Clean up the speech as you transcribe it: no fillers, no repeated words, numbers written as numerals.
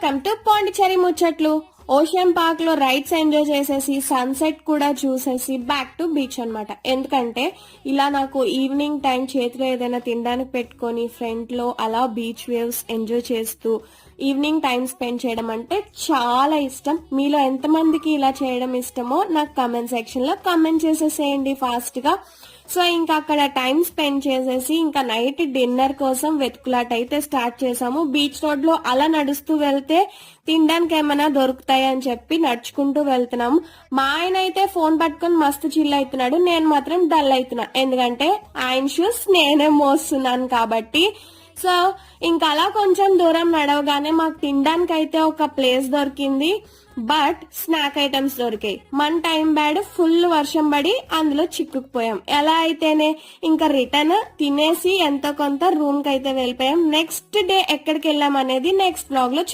Welcome to Pondicherry ముచ్చట్లు. Ocean park లో rides enjoy చేసేసి సన్సెట్ కూడా చూసేసి బ్యాక్ టు బీచ్ అన్నమాట. ఎందుకంటే ఇలా నాకు ఈవినింగ్ టైం చేతిలో ఏదైనా తినడానికి పెట్టుకొని ఫ్రంట్ లో అలా బీచ్ వేవ్స్ ఎంజాయ్ చేస్తూ ఈవినింగ్ టైం స్పెండ్ చేయడం అంటే చాలా ఇష్టం. మీలో ఎంతమందికి ఇలా చేయడం ఇష్టమో నాకు కమెంట్ సెక్షన్ లో కమెంట్ చేసేసేయండి ఫాస్ట్ గా. సో ఇంకా అక్కడ టైం స్పెండ్ చేసేసి ఇంకా నైట్ డిన్నర్ కోసం వెతుకులాట అయితే స్టార్ట్ చేసాము. బీచ్ రోడ్ లో అలా నడుస్తూ వెళ్తే తినడానికి ఏమైనా దొరుకుతాయి అని చెప్పి నడుచుకుంటూ వెళ్తున్నాము. మా ఆయన అయితే ఫోన్ పట్టుకొని మస్తు చిల్ అవుతున్నాడు, నేను మాత్రం డల్ అవుతున్నా. ఎందుకంటే ఆయన షూస్ నేనే మోస్తున్నాను కాబట్టి. సో ఇంకా అలా కొంచెం దూరం నడవగానే మాకు తినడానికి అయితే ఒక ప్లేస్ దొరికింది, బట్ స్నాక్ ఐటమ్స్ దొరికాయి. మన టైం బ్యాడ్, ఫుల్ వర్షం పడి అందులో చిక్కుకుపోయాం. ఎలా అయితేనే ఇంకా రిటర్న్ తినేసి ఎంతో కొంత రూమ్ కి అయితే వెళ్ళిపోయాం. నెక్స్ట్ డే ఎక్కడికి వెళ్ళాం అనేది నెక్స్ట్ బ్లాగ్ లో